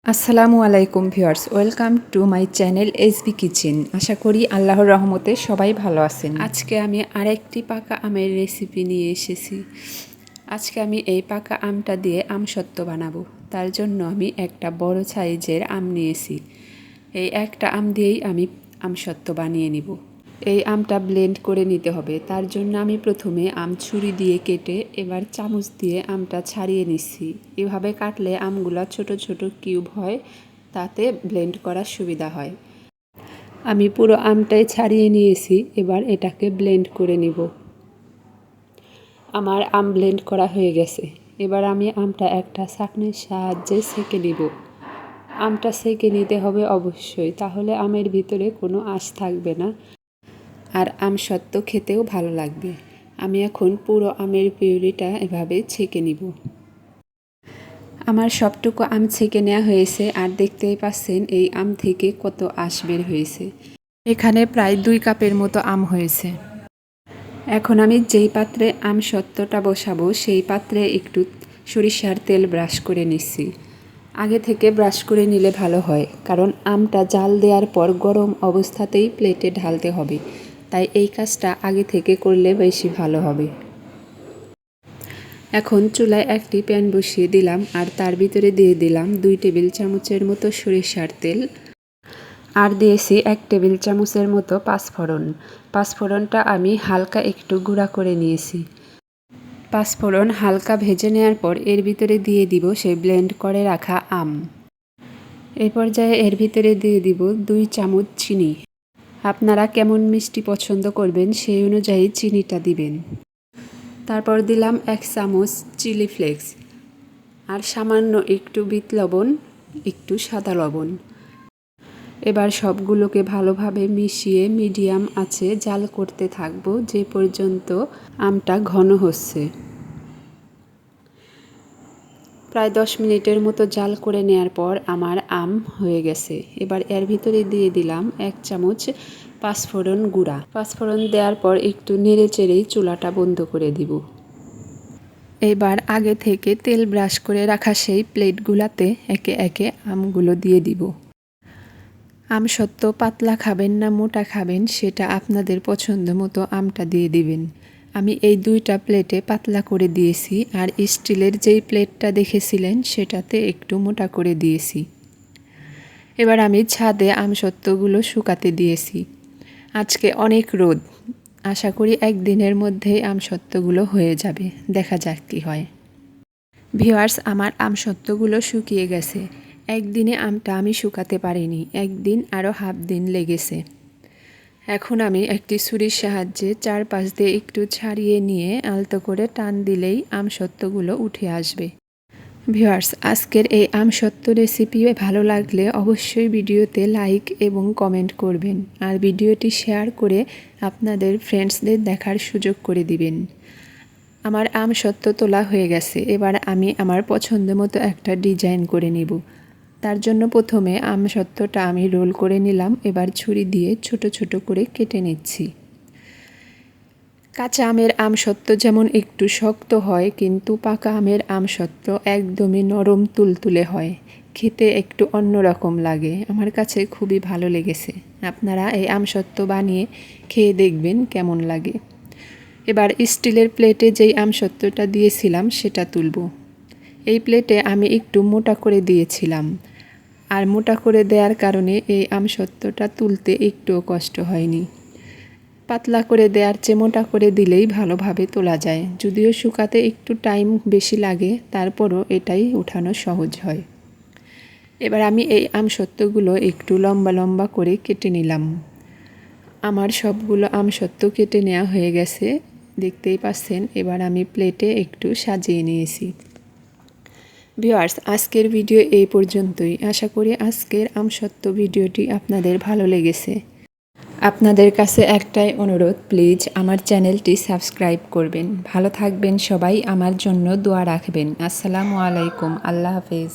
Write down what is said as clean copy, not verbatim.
আসসালামু আলাইকুম viewers, welcome to my channel SB Kitchen. আশা করি আল্লাহর রহমতে সবাই ভালো আছেন। আজকে আমি আরেকটি পাকা আমের রেসিপি নিয়ে এসেছি। আজকে আমি এই পাকা আমটা দিয়ে আমসত্ত্ব বানাবো। তার জন্য আমি একটা বড় সাইজের আম নিয়েছি। এই একটা আম দিয়েই আমি আমসত্ত্ব বানিয়ে নিব। এই আমটা ব্লেন্ড করে নিতে হবে। তার জন্য আমি প্রথমে আম ছুরি দিয়ে কেটে এবার চামচ দিয়ে আমটা ছাড়িয়ে নিচ্ছি। এভাবে কাটলে আমগুলো ছোট ছোট কিউব হয়, তাতে ব্লেন্ড করার সুবিধা হয়। আমি পুরো আমটাই ছাড়িয়ে নিয়েছি, এবার এটাকে ব্লেন্ড করে নিব। আমার আম ব্লেন্ড করা হয়ে গেছে। এবার আমি আমটা একটা ছাঁকনির সাহায্যে ছেঁকে নিব। আমটা ছেঁকে নিতে হবে অবশ্যই, তাহলে আমের ভিতরে কোনো আঁশ থাকবে না আর আমসত্ত্ব খেতেও ভালো লাগবে। আমি এখন পুরো আমের পিউরিটা এভাবে ছেঁকে নিব। আমার সবটুকু আম ছেঁকে নেওয়া হয়েছে, আর দেখতেই পাচ্ছেন এই আম থেকে কত আঁশ বের হয়েছে। এখানে প্রায় 2 কাপের মতো আম হয়েছে। এখন আমি যেই পাত্রে আমসত্ত্বটা বসাবো সেই পাত্রে একটু সরিষার তেল ব্রাশ করে নিচ্ছি। আগে থেকে ব্রাশ করে নিলে ভালো হয়, কারণ আমটা জাল দেওয়ার পর গরম অবস্থাতেই প্লেটে ঢালতে হবে, তাই এই কাজটা আগে থেকে করলে বেশি ভালো হবে। এখন চুলায় একটি প্যান বসিয়ে দিলাম, আর তার ভিতরে দিয়ে দিলাম 2 টেবিল চামচের মতো সরিষার তেল, আর দিয়েছি 1 টেবিল চামচের মতো পাঁচফোড়ন। পাঁচফোড়নটা আমি হালকা একটু গুঁড়া করে নিয়েছি। পাঁচফোড়ন হালকা ভেজে নেওয়ার পর এর ভিতরে দিয়ে দিব সেই ব্লেন্ড করে রাখা আম। এই পর্যায়ে এর ভিতরে দিয়ে দিব 2 চামচ চিনি। আপনারা কেমন মিষ্টি পছন্দ করবেন সেই অনুযায়ী চিনিটা দিবেন। তারপর দিলাম 1 চামচ চিলি ফ্লেক্স, আর সামান্য একটু বিট লবণ, একটু সাদা লবণ। এবার সবগুলোকে ভালোভাবে মিশিয়ে মিডিয়াম আঁচে জাল করতে থাকবো যে পর্যন্ত আমটা ঘন হচ্ছে। প্রায় 10 মিনিটের মতো জাল করে নেওয়ার পর আমার আম হয়ে গেছে। এবার এর ভিতরে দিয়ে দিলাম 1 চামচ পাঁচফোড়ন গুঁড়া। পাঁচফোড়ন দেওয়ার পর একটু নেড়ে চেড়েই চুলাটা বন্ধ করে দিব। এবার আগে থেকে তেল ব্রাশ করে রাখা সেই প্লেটগুলাতে একে একে আমগুলো দিয়ে দিব। আমসত্ত্ব পাতলা খাবেন না মোটা খাবেন সেটা আপনাদের পছন্দ মতো আমটা দিয়ে দিবেন। আমি এই 2টা প্লেটে পাতলা করে দিয়েছি, আর স্টিলের যেই প্লেটটা দেখেছিলেন সেটাতে একটু মোটা করে দিয়েছি। এবার আমি ছাদে আমসত্ত্বগুলো শুকাতে দিয়েছি। আজকে অনেক রোদ, আশা করি একদিনের মধ্যেই আমসত্ত্বগুলো হয়ে যাবে। দেখা যাক কী হয়। ভিউয়ার্স, আমার আমসত্ত্বগুলো শুকিয়ে গেছে। একদিনে আমটা আমি শুকাতে পারিনি, একদিন আরও হাফ দিন লেগেছে। এখন আমি একটি ছুরির সাহায্যে চারপাশ দিয়ে একটু ছাড়িয়ে নিয়ে আলতো করে টান দিলেই আমসত্ত্বগুলো উঠে আসবে। ভিউয়ার্স, আজকের এই আমসত্ত্ব রেসিপি ভালো লাগলে অবশ্যই ভিডিওতে লাইক এবং কমেন্ট করবেন, আর ভিডিওটি শেয়ার করে আপনাদের ফ্রেন্ডসদের দেখার সুযোগ করে দিবেন। আমার আমসত্ত্ব তোলা হয়ে গেছে। এবার আমি আমার পছন্দ মতো একটা ডিজাইন করে নিব। তার জন্য প্রথমে আমসত্ত্বটা আমি রোল করে নিলাম। এবার ছুরি দিয়ে ছোট ছোট করে কেটে নিচ্ছি। কাঁচা আমের আমসত্ত্ব যেমন একটু শক্ত হয়, কিন্তু পাকা আমের আমসত্ত্ব একদমই নরম তুলতুলে হয়, খেতে একটু অন্যরকম লাগে। আমার কাছে খুবই ভালো লেগেছে। আপনারা এই আমসত্ত্ব বানিয়ে খেয়ে দেখবেন কেমন লাগে। এবার স্টিলের প্লেটে যেই আমসত্ত্বটা দিয়েছিলাম সেটা তুলব। এই প্লেটে আমি একটু মোটা করে দিয়েছিলাম, আর মোটা করে দেওয়ার কারণে এই আমসত্ত্বটা তুলতে একটুও কষ্ট হয়নি। পাতলা করে দেওয়ার চেয়ে মোটা করে দিলেই ভালোভাবে তোলা যায়। যদিও শুকাতে একটু টাইম বেশি লাগে, তারপরও এটাই উঠানো সহজ হয়। এবার আমি এই আমসত্ত্বগুলো একটু লম্বা লম্বা করে কেটে নিলাম। আমার সবগুলো আমসত্ত্ব কেটে নেওয়া হয়ে গেছে, দেখতেই পাচ্ছেন। এবার আমি প্লেটে একটু সাজিয়ে নিয়েছি। ভিউয়ার্স, আজকের ভিডিও এই পর্যন্তই। আশা করি আজকের আমসত্ত্ব ভিডিওটি আপনাদের ভালো লেগেছে। আপনাদের কাছে একটাই অনুরোধ, প্লিজ আমার চ্যানেলটি সাবস্ক্রাইব করবেন। ভালো থাকবেন সবাই, আমার জন্য দোয়া রাখবেন। আসসালামু আলাইকুম, আল্লাহ হাফেজ।